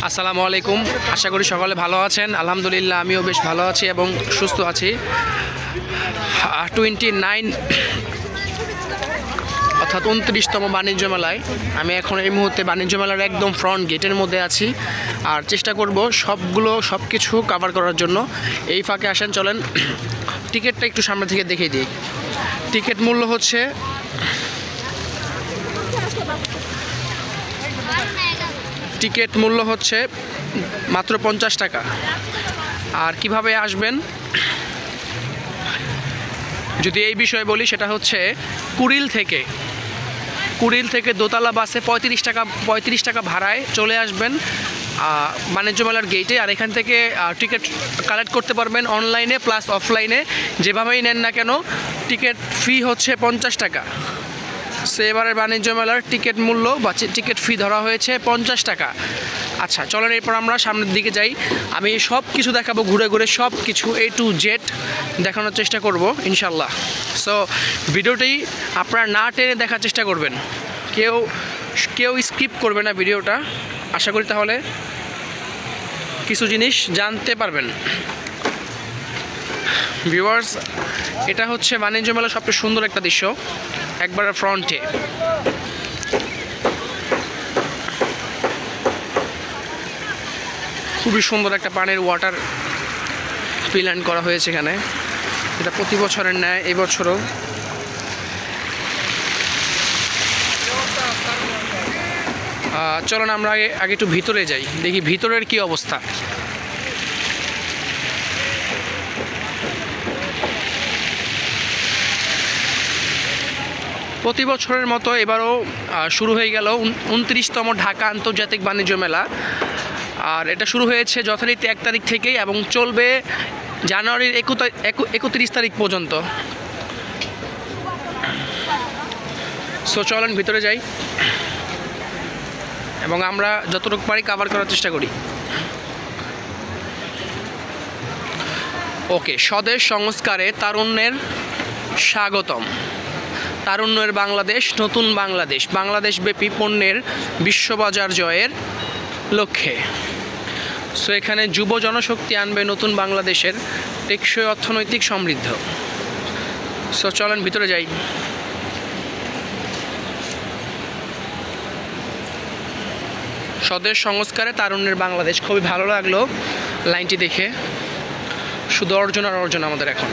আসসালামু আলাইকুম। আশা করি সকলে ভালো আছেন। আলহামদুলিল্লাহ আমিও বেশ ভালো আছি এবং সুস্থ আছি। 29 অর্থাৎ 29তম বাণিজ্য মেলায় আমি এখন এই মুহূর্তে বাণিজ্য মেলার একদম ফ্রন্ট গেটের মধ্যে আছি আর চেষ্টা করব সব কিছু কভার করার জন্য। এই ফাঁকে আসেন, চলেন টিকিটটা একটু সামনে থেকে দেখিয়ে দিই। টিকিট মূল্য হচ্ছে মাত্র 50 টাকা। আর কিভাবে আসবেন যদি এই বিষয়ে বলি, সেটা হচ্ছে কুড়িল থেকে দোতলা বাসে 35 টাকা ভাড়ায় চলে আসবেন বাণিজ্য মেলার গেটে। আর এখান থেকে টিকিট কালেক্ট করতে পারবেন অনলাইনে প্লাস অফলাইনে, যেভাবেই নেন না কেন। টিকিট ফি হচ্ছে 50 টাকা। সো এবারের বাণিজ্য মেলার টিকিট মূল্য বা টিকিট ফি ধরা হয়েছে 50 টাকা। আচ্ছা, চলেন এরপর আমরা সামনের দিকে যাই। আমি সব কিছু দেখাবো, ঘুরে ঘুরে সব কিছু A to Z দেখানোর চেষ্টা করব ইনশাল্লাহ। সো ভিডিওটি আপনারা না টেনে দেখার চেষ্টা করবেন, কেউ স্কিপ করবে না ভিডিওটা। আশা করি তাহলে কিছু জিনিস জানতে পারবেন। ভিউয়ার্স, এটা হচ্ছে বাণিজ্য মেলার সবচেয়ে সুন্দর একটা দৃশ্য, একবারে ফ্রন্টে। খুবই সুন্দর একটা পানির ওয়াটার প্ল্যান করা হয়েছে এখানে, এটা প্রতি বছরের ন্যায় এবছরও। চলুন আমরা আগে একটু ভিতরে যাই, দেখি ভিতরের কি অবস্থা। প্রতি বছরের মতো এবারও শুরু হয়ে গেল 29তম ঢাকা আন্তর্জাতিক বাণিজ্য মেলা। আর এটা শুরু হয়েছে যথারীতি 1 তারিখ থেকেই এবং চলবে জানুয়ারির 31 তারিখ পর্যন্ত। সো চলেন ভিতরে যাই এবং আমরা যতটুকু পারি কভার করার চেষ্টা করি। ওকে, স্বদেশ সংস্কারে তারুণ্যের স্বাগতম। তারুণ্যের বাংলাদেশ, নতুন বাংলাদেশ, বাংলাদেশব্যাপী পণ্যের বিশ্ববাজার জয়ের লক্ষ্যে। সো এখানে যুব জনশক্তি আনবে নতুন বাংলাদেশের টেকসই অর্থনৈতিক সমৃদ্ধ। সো চলেন ভিতরে যাই। স্বদেশ সংস্কারে তারুণ্যের বাংলাদেশ, খুবই ভালো লাগলো লাইনটি দেখে। শুধু অর্জন আর অর্জন আমাদের এখন।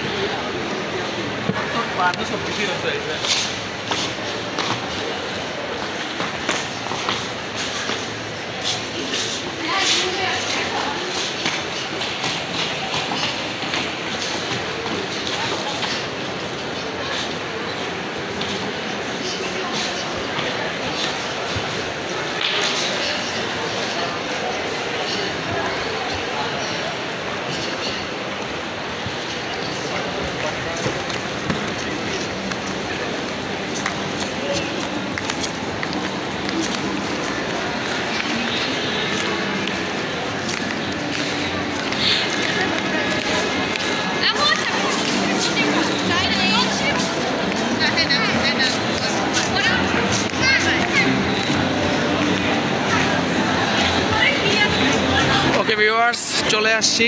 ভিউয়ার্স, চলে আসছি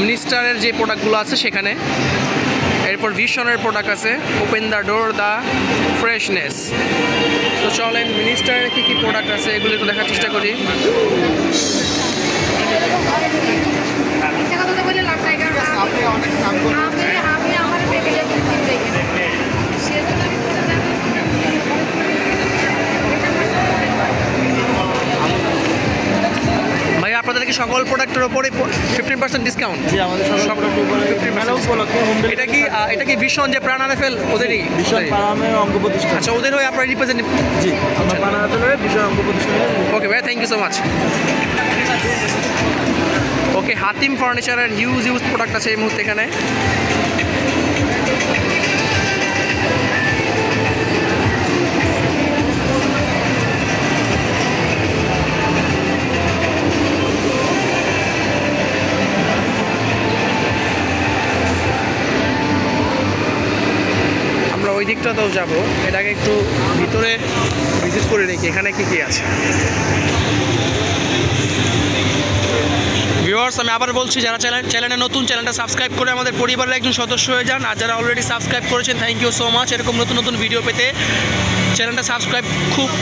মিনিস্টারের যে প্রোডাক্টগুলো আছে সেখানে। এরপর ভিশনের প্রোডাক্ট আছে, open the door the freshness. তো চলেন মিনিস্টারের কী কী প্রোডাক্ট আছে এগুলো একটু দেখার চেষ্টা করি। আপনাদের কি সকল প্রোডাক্টের উপরে 15% ডিসকাউন্ট? জি, আমাদের সব এটা কি ভীষণ যে প্রাণ আরএফএল ওদেরই? ভীষণ প্রাণের অঙ্গ প্রতিষ্ঠান। আচ্ছা, ওদের হয়ে আপনারা রিপ্রেজেন্টেটিভ? জি, আমরা প্রাণ আরএফএলের ভীষণ অঙ্গ প্রতিষ্ঠান। ওকে ভাই, থ্যাংক ইউ সো মাচ। ওকে, হাতিম ফার্নিচারের হিউজ প্রোডাক্ট আছে এই মুহূর্তে এখানে। ওই দিকটাতেও যাবো, এটাকে একটু ভিতরে ভিজিট করে দেখি এখানে কি কি আছে। ভিউয়ার্স, আমি আবার বলছি, যারা চ্যানেলে নতুন, চ্যানেলটা সাবস্ক্রাইব করে আমাদের পরিবারের একজন সদস্য হয়ে যান। আর যারা অলরেডি সাবস্ক্রাইব করেছেন, থ্যাংক ইউ সো মাচ। এরকম নতুন নতুন ভিডিও পেতে চ্যানেলটা সাবস্ক্রাইব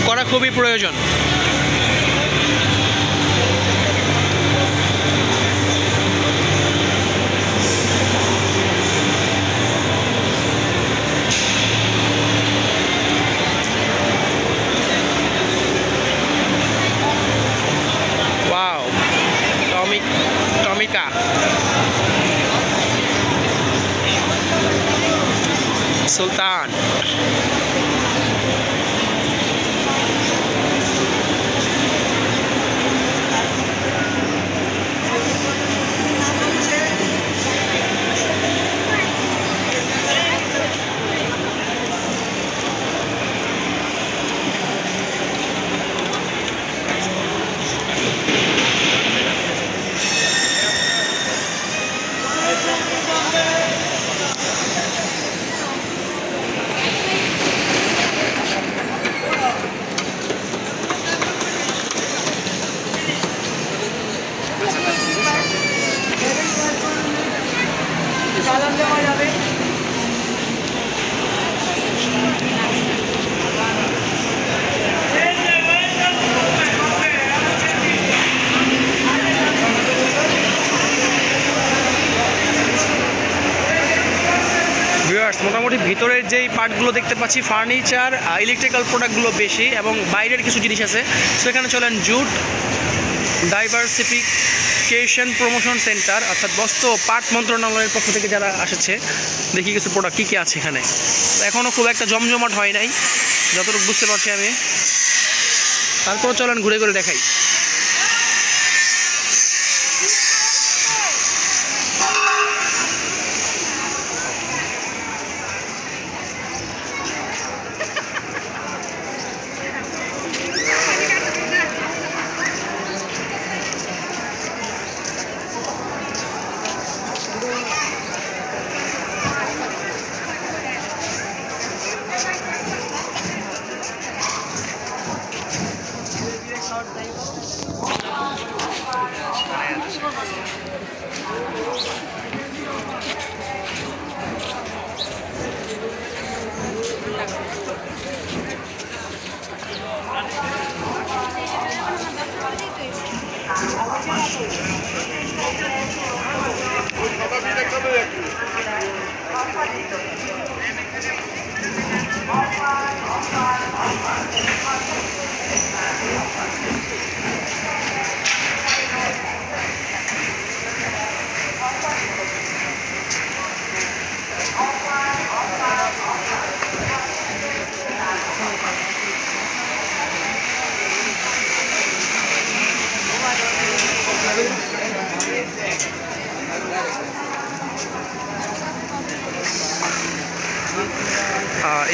করা খুবই প্রয়োজন। ওয়াও, টমিকা সুলতান। মোটামুটি ভিতরের যেই পার্টগুলো দেখতে পাচ্ছি, ফার্নিচার, ইলেকট্রিক্যাল প্রোডাক্টগুলো বেশি, এবং বাইরের কিছু জিনিস আছে। সেখানে চলেন জুট ডাইভার্সিফিকেশন প্রমোশন সেন্টার, অর্থাৎ বস্ত্র পাট মন্ত্রণালয়ের পক্ষ থেকে যারা আসছে। দেখি কিছু প্রোডাক্ট কী কী আছে এখানে। এখনও খুব একটা জমজমাট হয় নাই, যতটুকু বুঝতে পারছি আমি। তারপর চলেন ঘুরে ঘুরে দেখাই।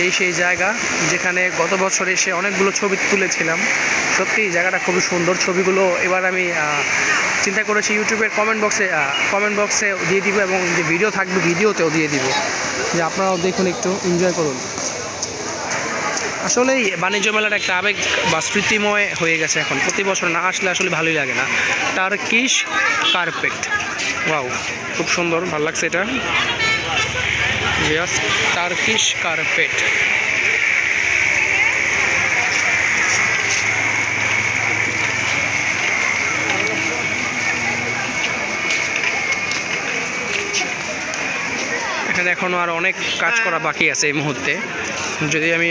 এই সেই জায়গা যেখানে গত বছর এসে অনেকগুলো ছবি তুলেছিলাম। সত্যি জায়গাটা খুবই সুন্দর। ছবিগুলো এবার আমি চিন্তা করেছি ইউটিউবের কমেন্ট বক্সে দিয়ে দিব, এবং যে ভিডিও থাকবে ভিডিওতেও দিয়ে দিব, যে আপনারাও দেখুন, একটু এনজয় করুন। আসলেই বাণিজ্য মেলার একটা আবেগ বা স্মৃতিময় হয়ে গেছে এখন। প্রতি বছর না আসলে আসলে ভালোই লাগে না। টার্কিশ কার্পেট, ওয়াও, খুব সুন্দর, ভালো লাগছে এটা। Yes, Turkish carpet. এখানে এখনো আর অনেক কাজ করা বাকি আছে এই মুহূর্তে। যদি আমি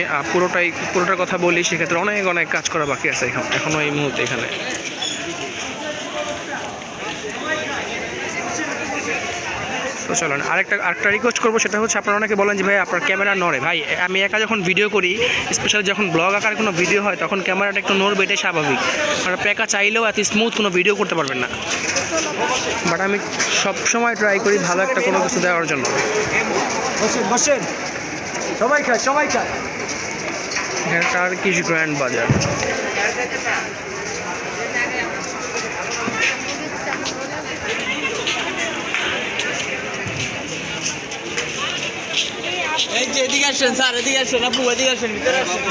পুরোটার কথা বলি, সেক্ষেত্রে অনেক কাজ করা বাকি আছে এখনো এই মুহূর্তে এখানে। তো চলুন আরেকটা রিকোয়েস্ট করবো, সেটা হচ্ছে আপনারা অনেকে বলেন যে ভাই আপনার ক্যামেরা নড়ে। ভাই, আমি একা যখন ভিডিও করি, স্পেশালি যখন ব্লগ আকারে কোনো ভিডিও হয়, তখন ক্যামেরাটা একটু নড়বে, এটাই স্বাভাবিক। আপনারা একা চাইলেও এত স্মুথ কোনো ভিডিও করতে পারবেন না। বাট আমি সবসময় ট্রাই করি ভালো একটা কোনো কিছু দেওয়ার জন্য। বসেন, সবাই খায়। এখানে টার্কিশ গ্র্যান্ড বাজার। এই যে এদিকে আসেন স্যার, এদিকে আসেন আপু, এদিকে আসেন, ভিতরে আসেন।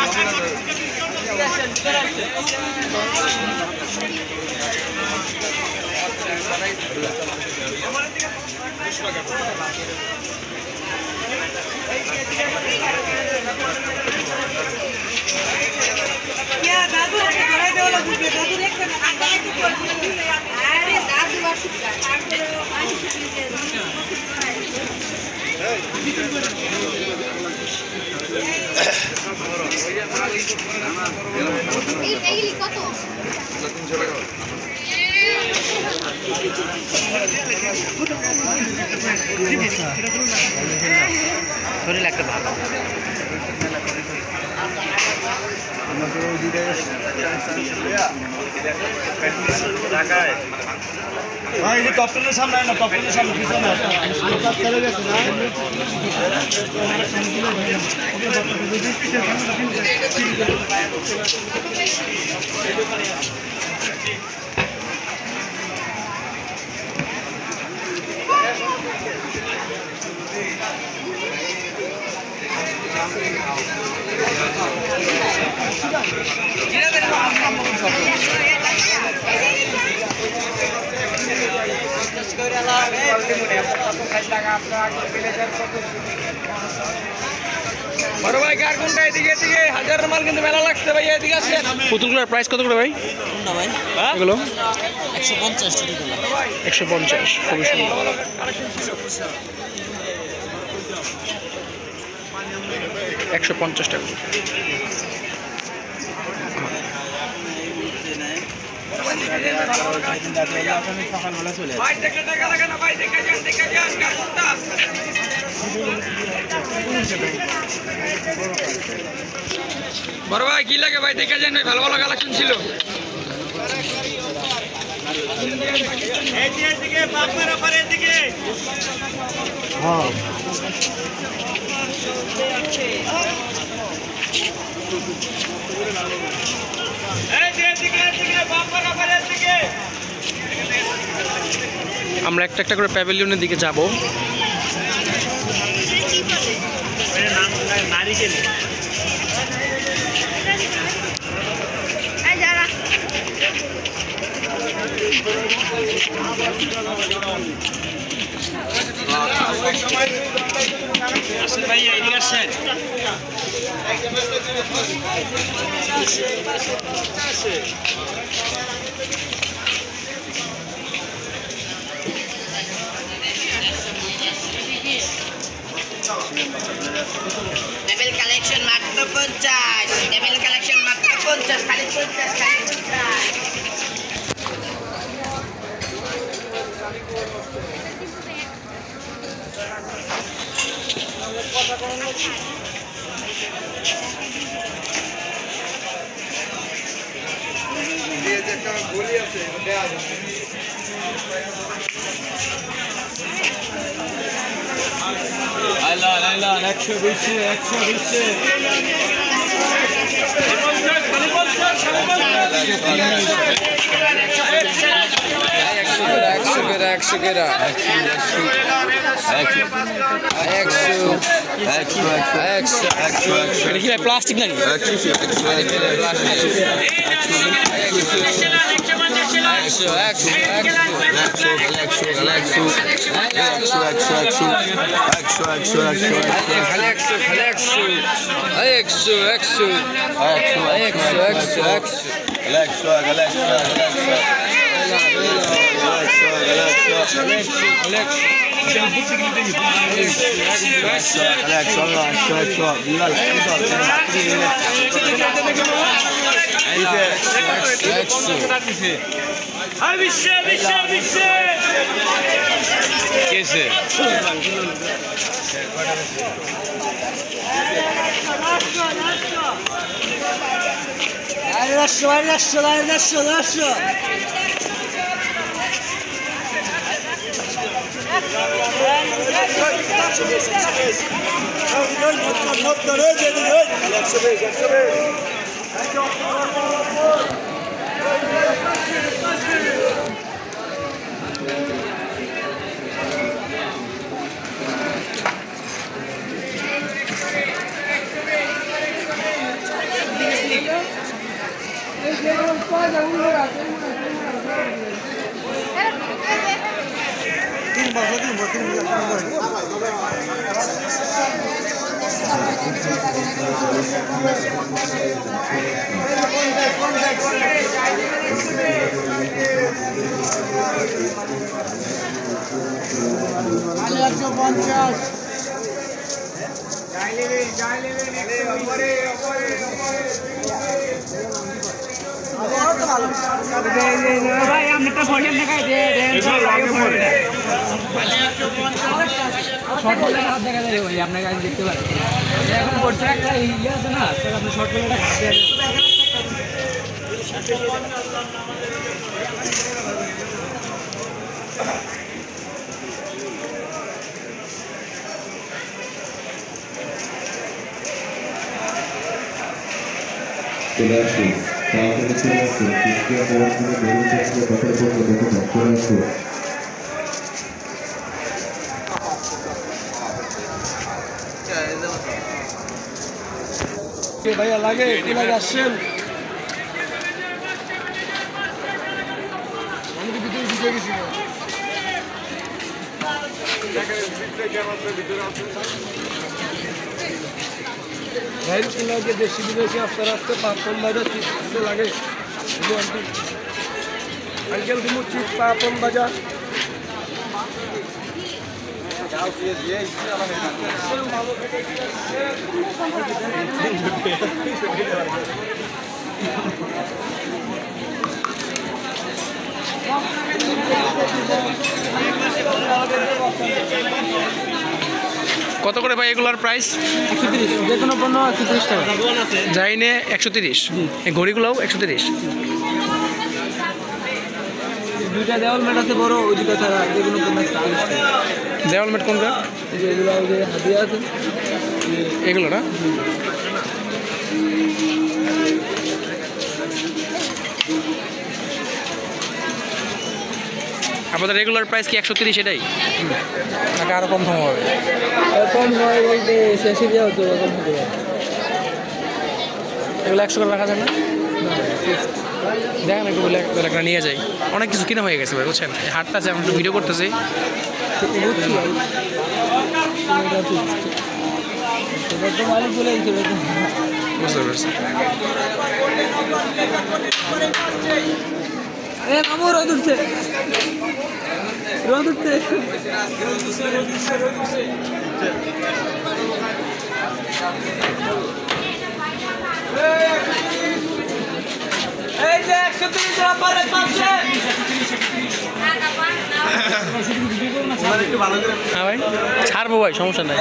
শরীর একটা ভালো ভাই এই টপটের সামনে না টপটের সামনে পিছনে চলে গেছে না বড় ভাই কার কোনটা এদিকে এদিকে হাজার মাল কিন্তু মেলা লাগছে ভাই এদিকে আসেন পুতুলগুলোর প্রাইস কত করে ভাই কোনটা ভাই এগুলো 150 টাকা দিলাম 150 খুবই সুন্দর 150 টাকা সকালবেলা চলে ভাই দেখে টাকা লাগে না ভাই দেখে যান কার কোনটা বড় ভাই কি লাগে ভাই দেখে যান ভালো ভালো কালেকশন ছিল এদিকে বাপের উপরে এদিকে হ্যাঁ আমরা একটা একটা করে প্যাভিলিয়নের দিকে যাব ভাই এদিকে আসেন টেবিল কালেকশন মাত্র 50 টেবিল কালেকশন মাত্র 50 খালি 50 খালি 50 লাইলান 120 প্লাস্টিক নাকি Era ভাই আপনি একটা ফোন দেখাই দেন শর্ট বলে হাত দেখা যায় ভাই আপনার কাছে দেখতে পারেন এখন করছে একটা ইয়ে আছে না স্যার আপনি শর্ট বলে হাত দেখা চলে আসুন তাড়াতাড়ি চলে আসুন তৃতীয় পরবর্তী মেরু থেকে দখল করতে দেখে চলে আসুন ভাইয়া লাগে আসছেন আমি তো ভিতরে ঢুকে গেছি ভাইয়ের লাগে দেশি বিদেশি আস্তে আস্তে পাপন বাজার চিপতে লাগে আঙ্কেল তুমি চিপ পাপন বাজার কত করে ভাই এগুলোর প্রাইস? 130 যে কোনো পণ্য 130 টাকা জাইনে 130, এই ঘড়িগুলোও 130। দুইটা দেওয়াল ম্যাট আছে বড় ওই দুটো ছাড়া যে কোনো পণ্য 40 টাকা। দেওয়াল ম্যাট কোনটা? এই যে এগুলো যে হাতিয়া আছে এগুলো না? আমাদের রেগুলার প্রাইস কি 130 এটাই নাকি আরো কম হবে? কম হয় বলতে শেষে দেওয়া হতো এরকম হতে পারে। এগুলো 100 করে রাখা যায় না? দেখেন একটু বলে একটা নিয়ে যাই, অনেক কিছু কিনা হয়ে গেছে ভাই বুঝছেন। হাটটা আছে, আমি একটু ভিডিও করতেছি। বুঝছি ভাই এটা তো মালিক বলে বুঝতে পারছি। মামু রোদ উঠছে রোদ উঠছে এই যে 130 টাকা পারে পাচ্ছে হ্যাঁ ভাই ছাড়বো ভাই, সমস্যা নাই।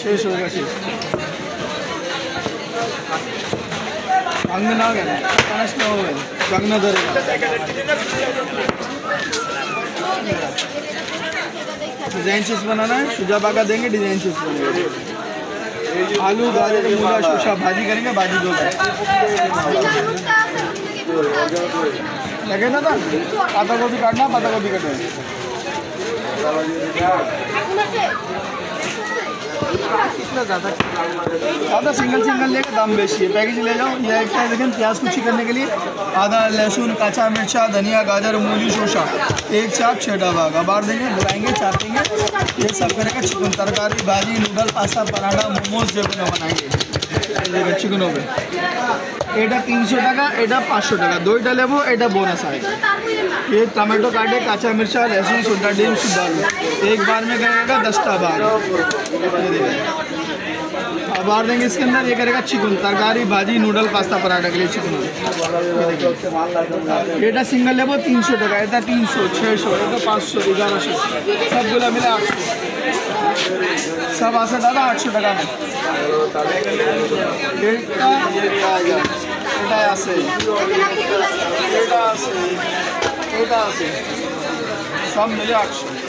শেষ হয়ে গেছে। अंग ना गए कनस ना हुए जंग ना धरे डिजाइन चीज बनाना है शुजाबा का देंगे डिजाइन चीज बनेगा आलू गाजर मूला शोशा भाजी करेंगे भाजी दो लगे ना था पत्ता गोभी काटना पत्ता गोभी कटे इतना ज़्यादा सिंगल लेके दाम बेची है पैकेज ले जाओ ये एक देखें प्याज कुची करने के लिए आधा लहसुन कच्चा मिर्चा धनिया गाजर मूली शोशा एक चाप 6 डब्बा बाहर देंगे बुलाएंगे चापेंगे ये सब करेगा चिकन तरकारी भाजी नूडल पास्ता पराठा मोमोज जो बनाएंगे चिकन हो गए এটা 300 টাকা এটা 500 টাকা দুইটা লেবু এটা বোনাস आएगा ये टमाटो काटे काचा मिर्चा लहसुन सुधा डिम सुधा एक बार में करेगा 10 टा बार बाहर देंगे इसके अंदर ये करेगा चिकन तरकारी भाजी नूडल पास्ता पराठा के लिए चिकन এটা सिंगल लेबो 300 টাকা এটা 300 600 এটা 500 1100 सबগুলো मिले 800 सब आसे दादा 800 টাকা में এটা আছে সব মিলে 800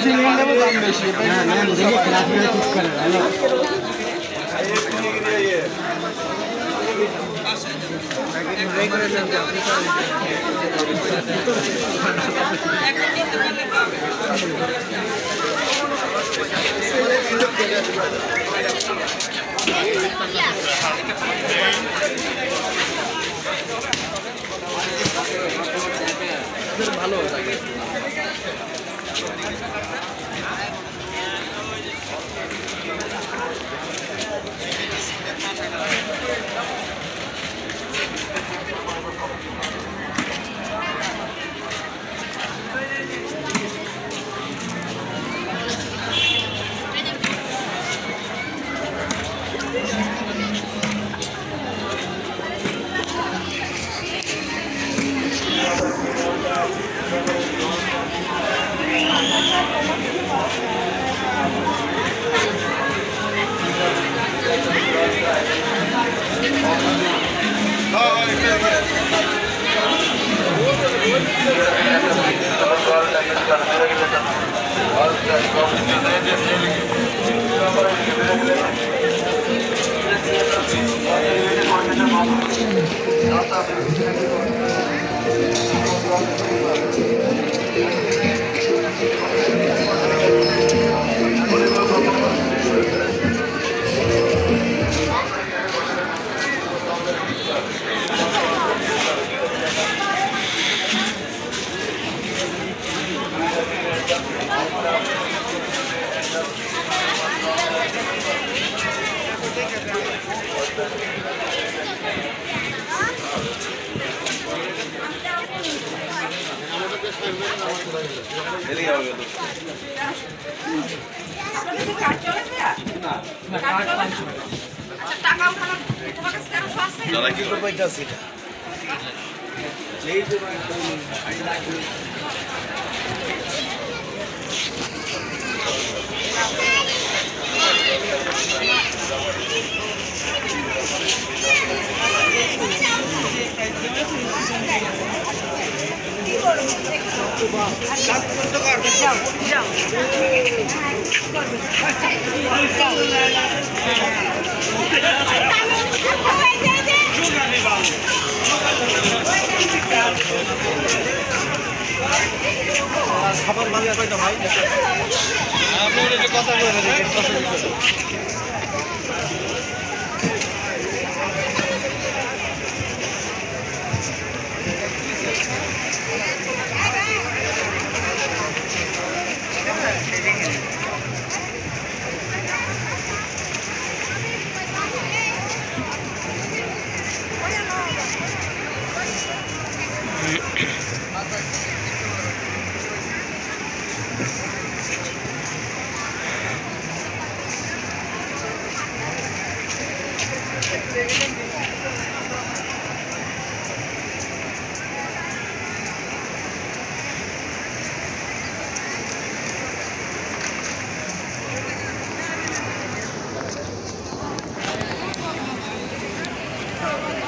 सिंगल लेबो दाम बेशी ভালো লাগে দাদা কি করে পাইতাছি যেই যে খাবার ভালো পাইতো ভাই আপনি যে কথা বলেন है